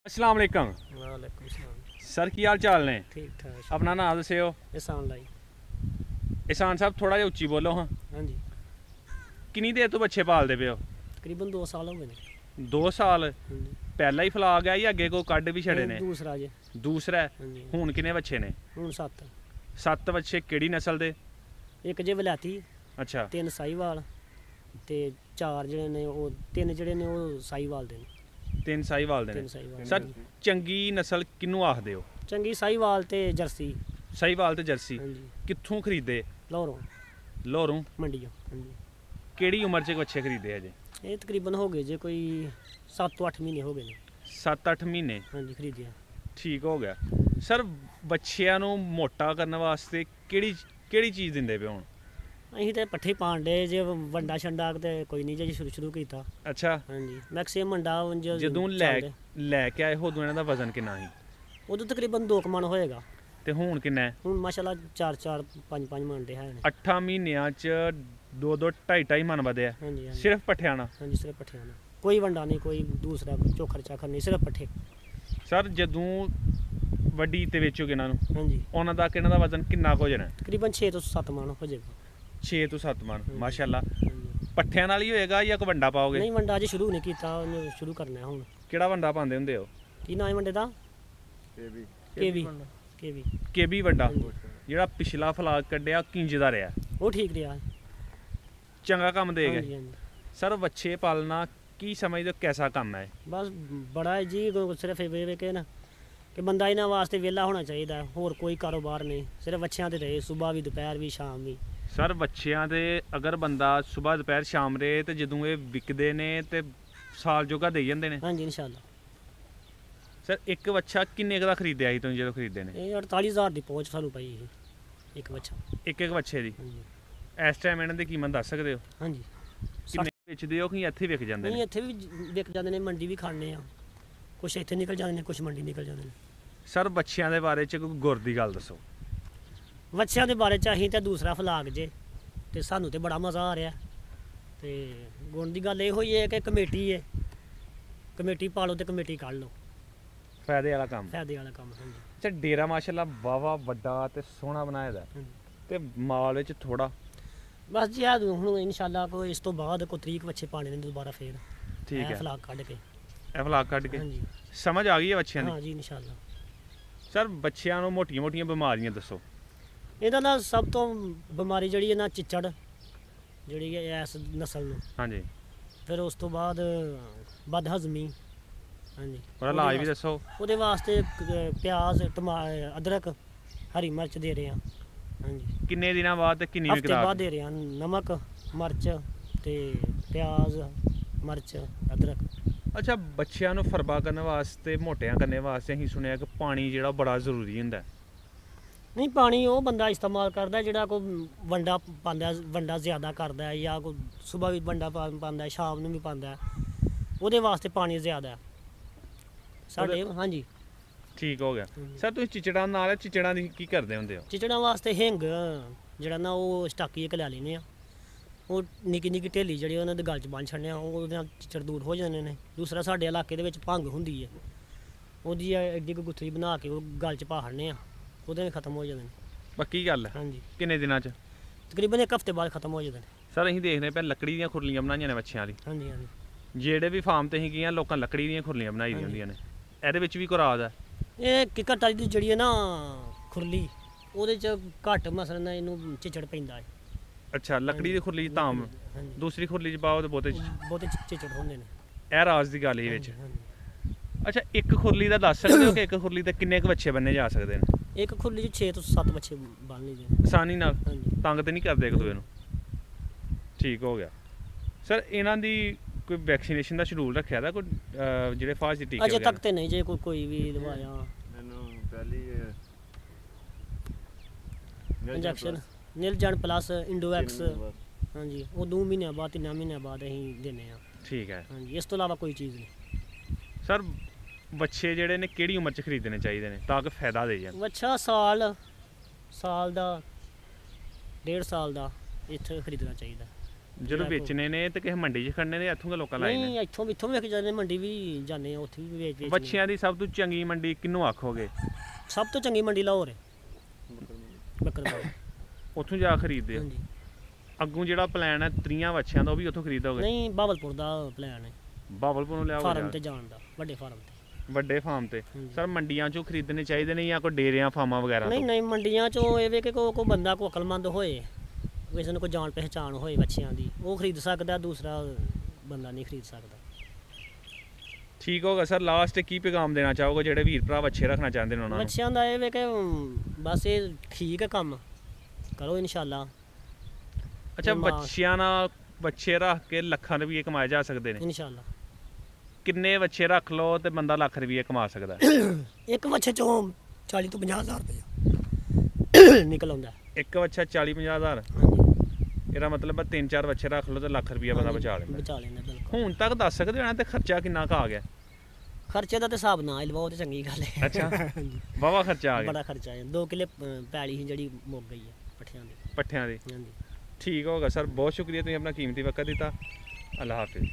अस्सलाम वालेकुम वालेकुम सलाम। सर की हाल चाल ने ठीक ठाक। अपना नाम दस्सिओ। एहसान लाई। एहसान साहब थोड़ा जिहा उच्ची बोलो हाँ। हाँ जी, किन्नी देर तो बच्चे पालदे पे हो? तकरीबन 2 साल हो गए ने। 2 साल हाँ जी, पहला ही फलाग है या अगे को कड भी छड़े ने? दूसरा जे। दूसरा है। हाँ जी, हुन किन्ने बच्चे ने? हूँ 7। 7 बच्चे केड़ी नस्ल दे? एक जे वलैती, अच्छा 3 साहीवाल ते 4 ਜਿਹੜੇ ਨੇ ਉਹ 3 ਜਿਹੜੇ ਨੇ ਉਹ ਸਾਹੀਵਾਲ ਦੇ ਨੇ। 3 साहीवाल दे 3 ने। ਸਾਹੀਵਾਲ सर चंगी नस्ल किन्नू आखदे हो? ਚੰਗੀ ਸਾਹੀਵਾਲ ਤੇ ਜਰਸੀ। साहीवाल ते जर्सी हाँ जी, कित्थों खरीदे? ਲਾਹੌਰੋਂ लोहरों। ਮੰਡੀਆਂ। हाँ जी, केड़ी उम्र च बच्चे खरीदे अजे? ਇਹ ਤਕਰੀਬਨ ਹੋ ਗਏ ਜੇ ਕੋਈ 7 ਤੋਂ 8 ਮਹੀਨੇ ਹੋ ਗਏ ਨੇ। 7-8 ਮਹੀਨੇ। हाँ जी, ਖਰੀਦਿਆ। ਠੀਕ ਹੋ ਗਿਆ। ਸਰ ਬੱਚਿਆਂ ਨੂੰ ਮੋਟਾ ਕਰਨ ਵਾਸਤੇ ਕਿਹੜੀ ਕਿਹੜੀ ਚੀਜ਼ ਦਿੰਦੇ ਪਏ ਹੁਣ? ਅਸੀਂ ਤੇ ਪੱਠੇ ਪਾਣ ਡੇ ਜੇ ਵੰਡਾ ਛੰਡਾ ਤੇ ਕੋਈ ਨਹੀਂ ਜੇ ਸ਼ੁਰੂ ਕੀਤਾ। ਅੱਛਾ ਹਾਂਜੀ, ਮੈਕਸਿਮਮ ਮੰਡਾ ਉਂਝ ਜਦੋਂ ਲੈ ਕੇ ਆਏ ਉਦੋਂ ਇਹਨਾਂ ਦਾ ਵਜ਼ਨ ਕਿੰਨਾ ਸੀ? ਉਦੋਂ ਤਕਰੀਬਨ 2 ਮਣ ਹੋਏਗਾ। ਤੇ ਹੁਣ ਕਿੰਨਾ ਹੈ? ਹੁਣ ਮਾਸ਼ਾਅੱਲਾ 4 5 ਮਣ ਦੇ ਹੈ ਨੇ। 8 ਮਹੀਨਿਆਂ ਚ 2 2.5 ਮਣ ਵਧਿਆ ਹਾਂਜੀ ਹਾਂਜੀ ਸਿਰਫ ਪੱਠਿਆਂ ਨਾਲ? ਹਾਂਜੀ, ਸਿਰਫ ਪੱਠਿਆਂ ਨਾਲ, ਕੋਈ ਵੰਡਾ ਨਹੀਂ, ਕੋਈ ਦੂਸਰਾ ਕੋਈ ਚੋਖਰ ਚਾਖਰ ਨਹੀਂ, ਸਿਰਫ ਪੱਠੇ। ਸਰ ਜਦੋਂ ਵੱਡੀ ਤੇ ਵੇਚੋਗੇ ਇਹਨਾਂ ਨੂੰ ਹਾਂਜੀ, ਉਹਨਾਂ ਦਾ ਕਿਹਨਾਂ ਦਾ ਵਜ਼ਨ ਕਿੰਨਾ ਕੁ ਹੋ ਜਾਣਾ? ਤਕਰੀਬਨ 6 ਤੋਂ 7 ਮਣ ਹੋ ਜਾਏਗਾ। 6 ਤੋਂ 7 ਮਣ ਹਾਂਜੀ। ਮਾਸ਼ਾਅੱਲਾ। ਹਾਂਜੀ। ਪੱਠਿਆਂ ਨਾਲ ਹੀ ਹੋਏਗਾ ਜਾਂ ਕੋਈ ਵੰਡਾ ਪਾਓਗੇ? ਨਹੀਂ, ਵੰਡਾ ਅਜੇ ਸ਼ੁਰੂ ਨਹੀਂ ਕੀਤਾ, ਉਹਨੂੰ ਸ਼ੁਰੂ ਕਰਨਾ ਹੈ ਹੁਣ। ਕਿਹੜਾ ਵੰਡਾ ਪਾਉਂਦੇ ਹੁੰਦੇ ਹੋ? ਕੀ ਨਾਂ ਹੈ ਵੰਡੇ ਦਾ? KV KV. ਕੇਵੀ ਕੇਬੀ ਵੰਡਾ ਹਾਂਜੀ। ਜਿਹੜਾ ਪਿਛਲਾ ਫਲਾਗ ਕੱਢਿਆ ਕਿੰਜ ਦਾ ਰਿਹਾ? ਉਹ ਠੀਕ ਰਿਹਾ। ਚੰਗਾ ਕੰਮ ਦੇ ਹਾਂਜੀ ਗਏ। ਹਾਂਜੀ, ਸਰ ਬੱਚੇ ਪਾਲਣਾ ਕੀ ਸਮਝਦੇ ਹੋ ਕੈਸਾ ਕੰਮ ਹੈ? ਬਸ ਬੜਾ ਹੈ ਜੀ, ਸਿਰਫ ਇਹ ਵੇ ਕੇ ਨਾ ਕਿ ਬੰਦਾ ਇਹਨਾਂ ਵਾਸਤੇ ਵਿਹਲਾ ਹੋਣਾ ਚਾਹੀਦਾ, ਹੋਰ ਕੋਈ ਕਾਰੋਬਾਰ ਨਹੀਂ, ਸਿਰਫ ਬੱਚਿਆਂ ਤੇ ਰਹੇ, ਸਵੇਰ ਵੀ ਦੁਪਹਿਰ ਵੀ ਸ਼ਾਮ ਵੀ। ਸਰ ਬੱਚਿਆਂ ਦੇ ਅਗਰ ਬੰਦਾ ਸਵੇਰ ਦੁਪਹਿਰ ਸ਼ਾਮ ਰੇ ਤੇ ਜਦੋਂ ਇਹ ਵਿਕਦੇ ਨੇ ਤੇ ਸਾਲ ਜੋਗਾ ਦੇ ਜਾਂਦੇ ਨੇ। ਹਾਂਜੀ, ਇਨਸ਼ਾਅੱਲਾ। ਸਰ ਇੱਕ ਬੱਚਾ ਕਿੰਨੇ ਕੁ ਦਾ ਖਰੀਦਿਆ ਸੀ ਤੁਸੀਂ ਜਦੋਂ ਖਰੀਦੇ ਨੇ? ਇਹ 48,000 ਦੀ ਪਹੁੰਚ ਸਾਨੂੰ ਪਈ ਇਹ ਇੱਕ ਬੱਚਾ। ਇੱਕ ਬੱਚੇ ਦੀ ਹਾਂਜੀ ਇਸ ਟਾਈਮ ਇਹਨਾਂ ਦੀ ਕੀਮਤ ਦੱਸ ਸਕਦੇ ਹੋ? ਹਾਂਜੀ, ਕਿੰਨੇ ਵੇਚਦੇ ਹੋ ਕਿ ਇੱਥੇ ਵਿਕ ਜਾਂਦੇ ਨਹੀਂ ਨੇ? ਇੱਥੇ ਵੀ ਵਿਕ ਜਾਂਦੇ ਨੇ, ਮੰਡੀ ਵੀ ਖਾਣੇ ਆ, ਕੁਛ ਇੱਥੇ ਨਿਕਲ ਜਾਂਦੇ ਨੇ, ਕੁਛ ਮੰਡੀ ਨਿਕਲ ਜਾਂਦੇ ਨੇ। ਸਰ ਬੱਚਿਆਂ ਦੇ ਬਾਰੇ ਚ ਕੋਈ ਗੁਰ ਦੀ ਗੱਲ ਦੱਸੋ। ਬੱਚਿਆਂ ਦੇ ਬਾਰੇ ਚ ਅਸੀਂ ਤਾਂ ਦੂਸਰਾ ਫਲਾਗ ਜੇ ਤੇ ਸਾਨੂੰ ਤੇ ਬੜਾ ਮਜ਼ਾ ਆ ਰਿਹਾ। ਤੇ ਗੁਣ ਦੀ ਗੱਲ ਇਹੋ ਹੀ ਹੈ ਕਿ ਕਮੇਟੀ ਹੈ, ਕਮੇਟੀ ਪਾ ਲਓ ਤੇ ਕਮੇਟੀ ਕੱਢ ਲਓ, ਫਾਇਦੇ ਵਾਲਾ ਕੰਮ। ਫਾਇਦੇ ਵਾਲਾ ਕੰਮ। ਹਾਂਜੀ ਅੱਛਾ ਡੇਰਾ ਮਾਸ਼ਾਅੱਲਾ ਵਾਵਾ ਵੱਡਾ ਤੇ ਸੋਹਣਾ ਬਣਾਇਆ ਦਾ ਹਾਂਜੀ। ਤੇ ਮਾਲ ਵਿੱਚ ਥੋੜਾ। ਬਸ ਜੀ ਆ ਹੁਣ ਇਨਸ਼ਾਅੱਲਾ ਕੋਈ ਇਸ ਤੋਂ ਬਾਅਦ ਕੋਈ ਤਰੀਕ ਬੱਚੇ ਪਾਣੇ ਨੇ ਦੁਬਾਰਾ ਫੇਰ ਠੀਕ ਹੈ ਫਲਾਗ ਕੱਢ ਕੇ। ਇਹ ਫਲਾਗ ਕੱਢ ਕੇ ਹਾਂਜੀ ਸਮਝ ਆ ਗਈ ਹੈ ਬੱਚਿਆਂ ਦੀ? ਹਾਂ ਜੀ, ਇਨਸ਼ਾਅੱਲਾ। ਸਰ ਬੱਚਿਆਂ ਨੂੰ ਮੋਟੀਆਂ ਬਿਮਾਰੀਆਂ ਦੱਸੋ। ਇਹਦਾ ਨਾਲ ਸਭ ਤੋਂ ਬਿਮਾਰੀ ਜਿਹੜੀ ਹੈ ਨਾ, ਚਿੱਚੜ ਜਿਹੜੀ ਹੈ ਇਸ ਨਸਲ ਨੂੰ। ਹਾਂਜੀ ਫਿਰ ਉਸ ਤੋਂ ਬਾਅਦ ਬਦ ਹਜ਼ਮੀ। ਹਾਂਜੀ, ਉਹਦਾ ਇਲਾਜ ਵੀ ਦੱਸੋ। ਉਹਦੇ ਵਾਸਤੇ ਪਿਆਜ਼ ਅਦਰਕ ਹਰੀ ਮਿਰਚ ਦੇ ਰਹੇ ਹਾਂ। ਹਾਂਜੀ, ਕਿੰਨੇ ਦਿਨਾਂ ਬਾਅਦ ਤੇ ਕਿੰਨੀ ਹਫ਼ਤੇ ਮਿਕਦਾਰ? ਬਾਅਦ ਦੇ ਰਹੇ ਹਾਂ, ਨਮਕ ਮਿਰਚ ਤੇ ਪਿਆਜ਼ ਮਿਰਚ ਅਦਰਕ। ਅੱਛਾ ਬੱਚਿਆਂ ਨੂੰ ਫਰਬਾ ਕਰਨ ਵਾਸਤੇ ਮੋਟਿਆਂ ਕਰਨ ਵਾਸਤੇ ਅਸੀਂ ਸੁਣਿਆ ਕਿ ਪਾਣੀ ਜਿਹੜਾ ਬੜਾ ਜ਼ਰੂਰੀ ਹੁੰਦਾ। ਨਹੀਂ, ਪਾਣੀ ਉਹ ਬੰਦਾ ਇਸਤੇਮਾਲ ਕਰਦਾ ਜਿਹੜਾ ਕੋਈ ਵੰਡਾ ਪਾਉਂਦਾ, ਵੰਡਾ ਜ਼ਿਆਦਾ ਕਰਦਾ ਜਾਂ ਕੋਈ ਸਵੇਰ ਵੀ ਵੰਡਾ ਪਾਉਂਦਾ, ਸ਼ਾਮ ਨੂੰ ਵੀ ਪਾਉਂਦਾ, ਉਹਦੇ ਵਾਸਤੇ ਪਾਣੀ ਜ਼ਿਆਦਾ ਹੈ ਸਾਡੇ। ਹਾਂਜੀ ਠੀਕ ਹੋ ਗਿਆ। ਹਾਂਜੀ। ਸਰ ਤੁਸੀਂ ਚਿਚੜਾਂ ਨਾਲ ਚਿਚੜਾਂ ਦੀ ਕੀ ਕਰਦੇ ਹੁੰਦੇ ਹੋ? ਚਿਚੜਾਂ ਵਾਸਤੇ ਹਿੰਗ ਜਿਹੜਾ ਨਾ ਉਹ ਸਟਾਕੀ ਇੱਕ ਲੈ ਲੈਂਦੇ ਆ, ਉਹ ਨਿੱਕੀ ਨਿੱਕੀ ਢੇਲੀ ਜਿਹੜੀ ਉਹਨਾਂ ਦੇ ਗਲ 'ਚ ਬੰਨ੍ਹ ਛੱਡਦੇ ਆ, ਉਹਦੇ ਨਾਲ ਚਿਚੜ ਦੂਰ ਹੋ ਜਾਂਦੇ ਨੇ। ਦੂਸਰਾ ਸਾਡੇ ਇਲਾਕੇ ਦੇ ਵਿੱਚ ਭੰਗ ਹੁੰਦੀ ਹੈ, ਉਹਦੀ ਐਡੀ ਕੁ ਗੁੱਥੀ ਬਣਾ ਕੇ ਉਹ ਗਲ 'ਚ ਪਾ ਛੱਡਦੇ ਆ, ਉਹਦੇ ਨਾਲ ਖਤਮ ਹੋ ਜਾਂਦੇ ਨੇ। ਪੱਕੀ ਗੱਲ ਹੈ? ਹਾਂਜੀ, ਕਿੰਨੇ ਦਿਨਾਂ 'ਚ? ਤਕਰੀਬਨ 1 ਹਫ਼ਤੇ ਬਾਅਦ ਖਤਮ ਹੋ ਜਾਂਦੇ ਨੇ। ਸਰ ਅਸੀਂ ਦੇਖਦੇ ਪਏ ਲੱਕੜੀ ਦੀਆਂ ਖੁਰਲੀਆਂ ਬਣਾਈਆਂ ਨੇ ਬੱਚਿਆਂ ਦੀ। ਹਾਂਜੀ ਹਾਂਜੀ, ਜਿਹੜੇ ਵੀ ਫਾਰਮ ਤੇ ਅਸੀਂ ਗਏ ਲੋਕਾਂ ਲੱਕੜੀ ਦੀਆਂ ਖੁਰਲੀਆਂ ਬਣਾਈ ਦੀਆਂ ਹੁੰਦੀਆਂ ਨੇ। ਇਹਦੇ ਵਿੱਚ ਵੀ ਕੁਰਾਦ ਹੈ? ਇਹ ਕਿਕਰ ਦੀ ਜਿਹੜੀ ਹੈ ਨਾ ਖੁਰਲੀ, ਉਹਦੇ 'ਚ ਘੱਟ ਮਸਲਨ ਇਹਨੂੰ ਚਿਚੜ ਪੈਂਦਾ ਹੈ। ਅੱਛਾ ਲੱਕੜੀ ਦੀ ਖੁਰਲੀ 'ਚ ਤਾਂ ਹਾਂਜੀ, ਦੂਸਰੀ ਖੁਰਲੀ 'ਚ ਪਾਓ ਤੇ ਬਹੁਤੇ ਬਹੁਤੇ ਚਿਚੜ ਹੁੰਦੇ ਨੇ। ਇਹ ਰਾਜ ਦੀ ਗੱਲ ਇਹ ਵਿੱਚ। ਹਾਂਜੀ, ਅੱਛਾ ਇੱਕ ਖੁਰਲੀ ਦਾ ਦੱਸ ਸਕਦੇ ਹੋ ਕਿ ਇੱਕ ਖੁਰਲੀ ਤੇ ਕਿੰਨੇ ਕੁ ਬੱਚੇ ਬੰਨੇ ਜਾ ਸਕਦੇ ਨੇ? ਇੱਕ ਖੁਰਲੀ 'ਚ 6 ਤੋਂ 7 ਬੱਚੇ ਬੰਨ ਲਈਦੇ ਨੇ। ਆਸਾਨੀ ਨਾਲ? ਹਾਂਜੀ, ਤੰਗ ਤੇ ਨਹੀਂ ਕਰਦੇ ਇੱਕ ਦੂਜੇ ਨੂੰ? ਠੀਕ ਹੋ ਗਿਆ। ਸਰ ਇਹਨਾਂ ਦੀ ਕੋਈ ਵੈਕਸੀਨੇਸ਼ਨ ਦਾ ਸ਼ਡਿਊਲ ਰੱਖਿਆ ਦਾ ਕੋਈ ਜਿਹੜੇ ਫਾਸ ਦੀ ਟੀਕੇ ਅਜੇ ਵਗੈਰਾ? ਤੱਕ ਤੇ ਨਹੀਂ ਜੇ ਕੋਈ ਵੀ ਲਵਾਇਆ ਮੈਨੂੰ ਪਹਿਲੀ ਇੰਜੈਕਸ਼ਨ। ਨਿਲਜਨ ਪਲੱਸ ਇੰਡੋਐਕਸ। ਹਾਂਜੀ, ਉਹ 2 ਮਹੀਨਿਆਂ ਬਾਅਦ 3 ਮਹੀਨਿਆਂ ਬਾਅਦ ਅਸੀਂ ਦਿੰਦੇ ਹਾਂ। ਠੀਕ ਹੈ। ਹਾਂਜੀ, ਇਸ ਤੋਂ ਇਲਾਵਾ ਕੋਈ ਚੀਜ਼ ਨਹੀਂ। ਸਰ ਬੱਚੇ ਜਿਹੜੇ ਨੇ ਕਿਹੜੀ ਉਮਰ 'ਚ ਖਰੀਦਣੇ ਚਾਹੀਦੇ ਨੇ ਤਾਂ ਕਿ ਫਾਇਦਾ ਦੇ ਜਾਣ? ਬੱਚਾ ਸਾਲ ਦਾ 1.5 ਸਾਲ ਦਾ ਇੱਥੇ ਖਰੀਦਣਾ ਚਾਹੀਦਾ। ਜਦੋਂ ਜਿਹੜਾ ਕੋਈ- ਵੇਚਣੇ ਨੇ ਤੇ ਕਿਸੇ ਮੰਡੀ 'ਚ ਖੜਨੇ ਨੇ ਇੱਥੋਂ ਦੇ ਲੋਕਾਂ ਲਾਏ ਨੇ ਨਹੀਂ ਇੱਥੋਂ ਵੇਖ ਜਾਂਦੇ, ਮੰਡੀ ਵੀ ਜਾਂਦੇ ਆ, ਉੱਥੇ ਵੀ ਵੇਚ ਵੱਛਿਆਂ ਦੀ ਸਭ ਤੋਂ ਚੰਗੀ ਮੰਡੀ ਕਿਹਨੂੰ ਆਖੋਗੇ? ਸਭ ਤੋਂ ਚੰਗੀ ਮੰਡੀ ਲਾਹੌਰ ਹੈ, ਬੱਕਰਵਾਲ। ਉੱਥੋਂ ਜਾ ਖਰੀਦਦੇ ਹੋ? ਹਾਂਜੀ। ਅੱਗੋਂ ਜਿਹੜਾ ਪਲਾਨ ਹੈ 30 ਵੱਛਿਆਂ ਦਾ ਉਹ ਵੀ ਉੱਥੋਂ ਖਰੀਦੋਗੇ? ਨਹੀਂ, ਬਾਵਲਪੁਰ ਦਾ ਪਲਾਨ ਹੈ, ਬਾਵਲਪੁਰ ਨੂੰ ਲਿਆਓਗੇ ਫਾਰਮ ਜਾ ਤੇ ਕੇ? ਜਾਣ ਦਾ, ਵੱਡੇ ਫਾਰਮ ਤੇ। ਵੱਡੇ ਫਾਰਮ ਤੇ? ਹਾਂਜੀ। ਸਰ ਮੰਡੀਆਂ 'ਚੋਂ ਖਰੀਦਣੇ ਚਾਹੀਦੇ ਨੇ ਜਾਂ ਕੋਈ ਡੇਰਿਆਂ ਫਾਰਮਾਂ ਵਗੈਰਾ ਨਹੀਂ ਤੋਂ? ਨਹੀਂ, ਮੰਡੀਆਂ ਚੋਂ ਇਹ ਵੇ ਕਿ ਕੋਈ ਬੰਦਾ ਕੋ ਅਕਲਮੰਦ ਹੋਏ, ਕਿਸੇ ਨੂੰ ਕੋਈ ਜਾਣ ਪਹਿਚਾਣ ਹੋਏ ਬੱਚਿਆਂ ਦੀ, ਉਹ ਖਰੀਦ ਸਕਦਾ, ਦੂਸਰਾ ਬੰਦਾ ਨਹੀਂ ਖਰੀਦ ਸਕਦਾ। ਠੀਕ ਹੋਗਾ ਸਰ। ਲਾਸਟ ਕੀ ਪੈਗਾਮ ਦੇਣਾ ਚਾਹੋਗੇ ਜਿਹੜੇ ਵੀਰ ਭਰਾ ਵੱਛੇ ਰੱਖਣਾ ਚਾਹੁੰਦੇ ਨੇ ਉਹਨਾਂ ਨੂੰ? ਬੱਚਿਆਂ ਦਾ ਇਹ ਵੇ ਕਿ ਬਸ ਇਹ ਠੀਕ ਹੈ, ਕੰਮ ਕਰੋ ਇਨਸ਼ਾਅੱਲਾ। ਅੱਛਾ, ਮਾਂ- ਵੱਛਿਆਂ ਨਾਲ ਵੱਛੇ ਰੱਖ ਕੇ ਲੱਖਾਂ ਰੁਪਏ ਕਮਾਏ ਜਾ ਸਕਦੇ ਨੇ? ਇਨਸ਼ਾਅੱਲਾ। ਕਿੰਨੇ ਵੱਛੇ ਰੱਖ ਲਓ ਤੇ ਬੰਦਾ ਲੱਖ ਰੁਪਏ ਕਮਾ ਸਕਦਾ ਹੈ? ਇੱਕ ਬੱਚੇ ਚੋਂ 40 ਤੋਂ 50 ਹਜ਼ਾਰ ਰੁਪਇਆ ਨਿਕਲ ਆਉਂਦਾ। ਇੱਕ ਵੱਛਾ 40-50 ਹਜ਼ਾਰ? ਹਾਂਜੀ, ਇਹਦਾ ਮਤਲਬ 3-4 ਵੱਛੇ ਰੱਖ ਲਓ ਤੇ ਲੱਖ ਰੁਪਏ ਬੰਦਾ ਹਾਂਜੀ, ਬਚਾ ਲੈਂਦਾ। ਬਚਾ ਲੈਂਦਾ ਬਿਲਕੁਲ। ਹੁਣ ਤੱਕ ਦੱਸ ਸਕਦੇ ਹੋ ਨਾ ਤੇ ਖਰਚਾ ਕਿੰਨਾ ਕੁ ਆ ਗਿਆ? ਖਰਚੇ ਦਾ ਤੇ ਹਿਸਾਬ ਨਾ ਹੀ ਲਵਾਓ ਤੇ ਚੰਗੀ ਗੱਲ ਹੈ। ਅੱਛਾ, ਹਾਂਜੀ, ਵਾਹਵਾ ਖਰਚਾ ਆ ਗਿਆ ਬੜਾ ਖਰਚਾ ਹੈ। 2 ਕਿੱਲੇ ਪੈਲੀ ਸੀ ਜਿਹੜੀ ਮੁੱਕ ਗਈ ਹੈ ਪੱਠਿਆਂ ਦੀ। ਪੱਠਿਆਂ ਦੀ। ਹਾਂਜੀ। ਠੀਕ ਹੋਗਾ ਸਰ, ਬਹੁਤ ਸ਼ੁਕਰੀਆ, ਤੁਸੀਂ ਆਪਣਾ ਕੀਮਤੀ ਵਕਤ ਦਿੱਤਾ। ਅੱਲਾਹ ਹਾਫਿਜ਼।